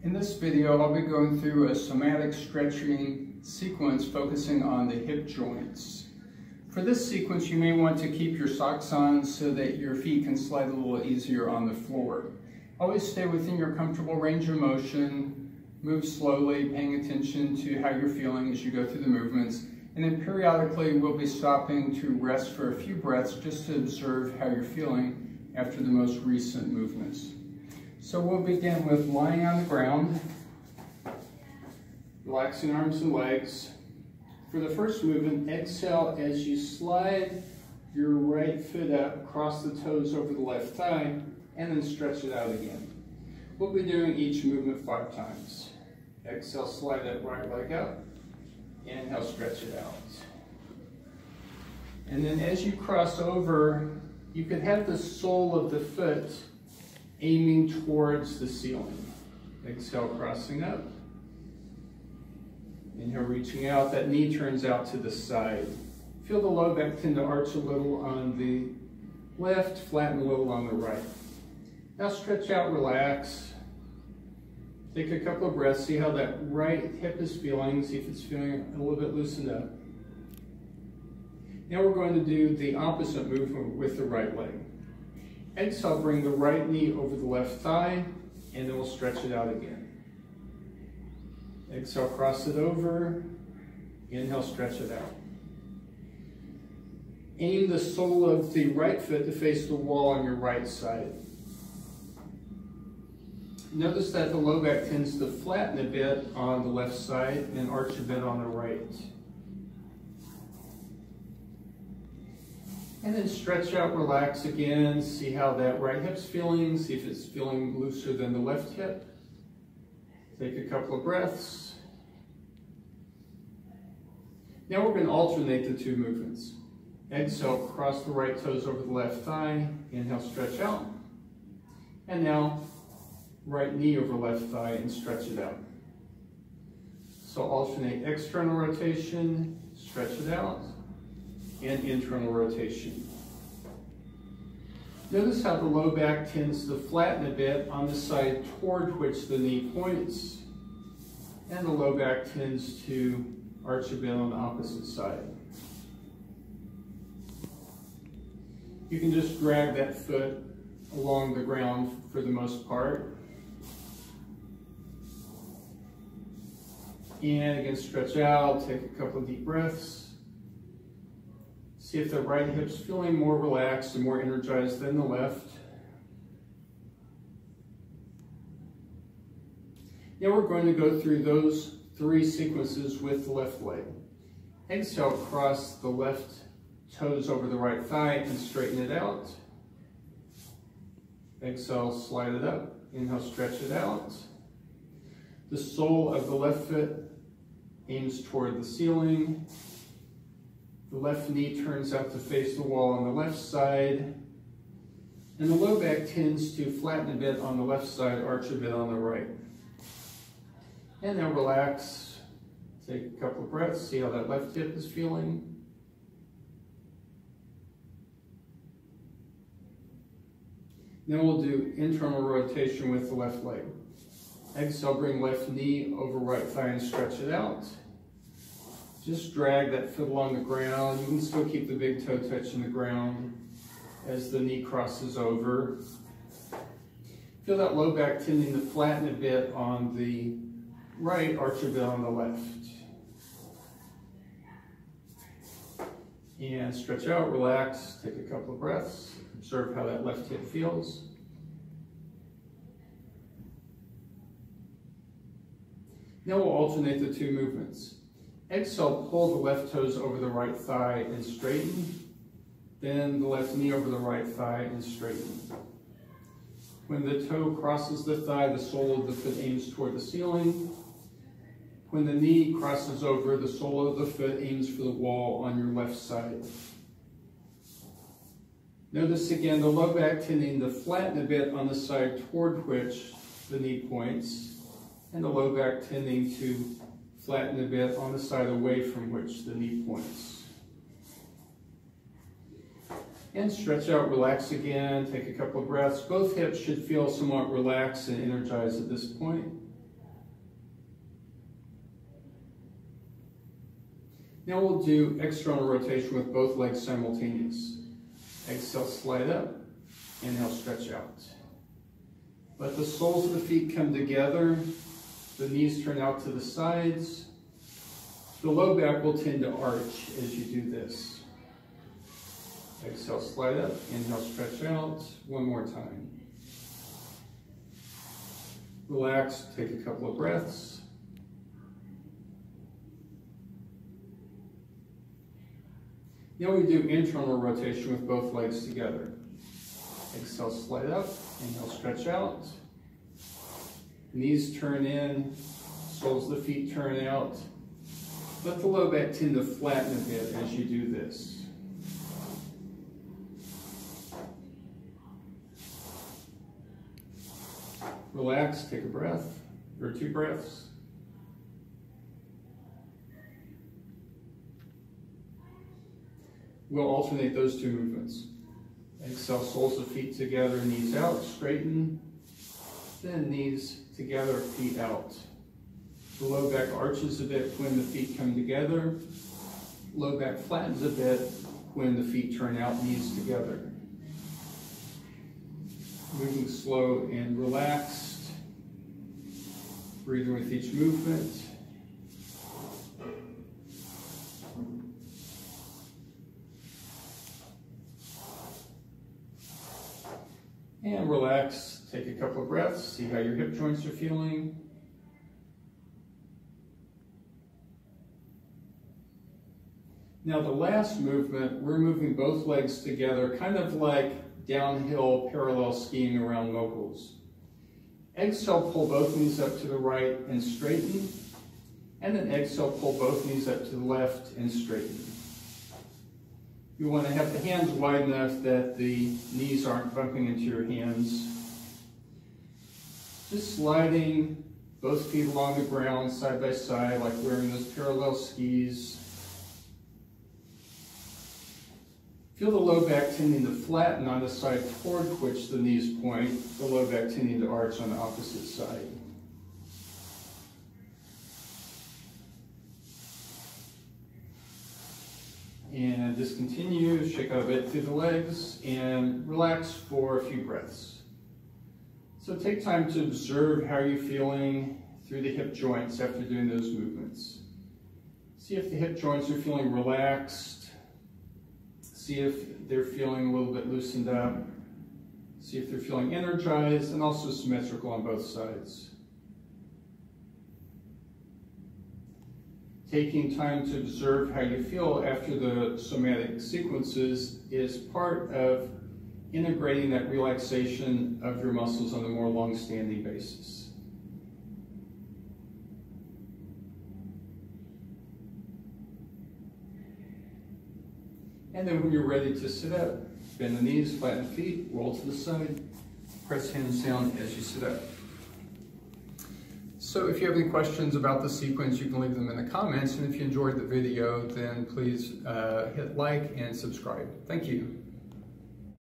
In this video, I'll be going through a somatic stretching sequence focusing on the hip joints. For this sequence, you may want to keep your socks on so that your feet can slide a little easier on the floor. Always stay within your comfortable range of motion, move slowly, paying attention to how you're feeling as you go through the movements, and then periodically we'll be stopping to rest for a few breaths just to observe how you're feeling after the most recent movements. So we'll begin with lying on the ground, relaxing arms and legs. For the first movement, exhale as you slide your right foot up, cross the toes over the left thigh, and then stretch it out again. We'll be doing each movement 5 times. Exhale, slide that right leg up. Inhale, stretch it out. And then as you cross over, you could have the sole of the foot aiming towards the ceiling. Exhale, crossing up. Inhale, reaching out. That knee turns out to the side. Feel the low back tend to arch a little on the left, flatten a little on the right. Now stretch out, relax. Take a couple of breaths. See how that right hip is feeling. See if it's feeling a little bit loosened up. Now we're going to do the opposite movement with the right leg. Exhale, bring the right knee over the left thigh, and then we'll stretch it out again. Exhale, cross it over. Inhale, stretch it out. Aim the sole of the right foot to face the wall on your right side. Notice that the low back tends to flatten a bit on the left side and arch a bit on the right. And then stretch out, relax again, see how that right hip's feeling, see if it's feeling looser than the left hip. Take a couple of breaths. Now we're going to alternate the 2 movements. Exhale, cross the right toes over the left thigh, inhale, stretch out. And now, right knee over left thigh and stretch it out. So alternate external rotation, stretch it out, and internal rotation. Notice how the low back tends to flatten a bit on the side toward which the knee points, and the low back tends to arch a bit on the opposite side. You can just drag that foot along the ground for the most part. And again, stretch out, take a couple of deep breaths. See if the right hip's feeling more relaxed and more energized than the left. Now we're going to go through those 3 sequences with the left leg. Exhale, cross the left toes over the right thigh and straighten it out. Exhale, slide it up. Inhale, stretch it out. The sole of the left foot aims toward the ceiling. The left knee turns out to face the wall on the left side. And the low back tends to flatten a bit on the left side, arch a bit on the right. And now relax. Take a couple of breaths, see how that left hip is feeling. Then we'll do internal rotation with the left leg. Exhale, bring left knee over right thigh and stretch it out. Just drag that foot along the ground. You can still keep the big toe touching the ground as the knee crosses over. Feel that low back tending to flatten a bit on the right, arch a bit on the left. And stretch out, relax, take a couple of breaths. Observe how that left hip feels. Now we'll alternate the 2 movements. Exhale, pull the left toes over the right thigh and straighten. Then the left knee over the right thigh and straighten. When the toe crosses the thigh, the sole of the foot aims toward the ceiling. When the knee crosses over, the sole of the foot aims for the wall on your left side. Notice again the low back tending to flatten a bit on the side toward which the knee points, and the low back tending to flatten a bit on the side away from which the knee points. And stretch out, relax again, take a couple of breaths. Both hips should feel somewhat relaxed and energized at this point. Now we'll do external rotation with both legs simultaneous. Exhale, slide up. Inhale, stretch out. Let the soles of the feet come together. The knees turn out to the sides. The low back will tend to arch as you do this. Exhale, slide up. Inhale, stretch out. One more time. Relax, take a couple of breaths. Now we do internal rotation with both legs together. Exhale, slide up. Inhale, stretch out. Knees turn in. Soles of the feet turn out. Let the low back tend to flatten a bit as you do this. Relax, take a breath, or 2 breaths. We'll alternate those 2 movements. Exhale, soles of feet together, knees out, straighten. Then knees together, feet out. The low back arches a bit when the feet come together. Low back flattens a bit when the feet turn out, knees together. Moving slow and relaxed. Breathing with each movement. And relax, take a couple of breaths, see how your hip joints are feeling. Now the last movement, we're moving both legs together, kind of like downhill parallel skiing around moguls. Exhale, pull both knees up to the right and straighten. And then exhale, pull both knees up to the left and straighten. You want to have the hands wide enough that the knees aren't bumping into your hands. Just sliding both feet along the ground side by side like wearing those parallel skis. Feel the low back tending to flatten on the side toward which the knees point, the low back tending to arch on the opposite side. And just continue, shake out a bit through the legs, and relax for a few breaths. So take time to observe how you're feeling through the hip joints after doing those movements. See if the hip joints are feeling relaxed. See if they're feeling a little bit loosened up. See if they're feeling energized and also symmetrical on both sides. Taking time to observe how you feel after the somatic sequences is part of integrating that relaxation of your muscles on a more long-standing basis. And then when you're ready to sit up, bend the knees, flatten the feet, roll to the side, press hands down as you sit up. So if you have any questions about the sequence, you can leave them in the comments. And if you enjoyed the video, then please hit like and subscribe. Thank you.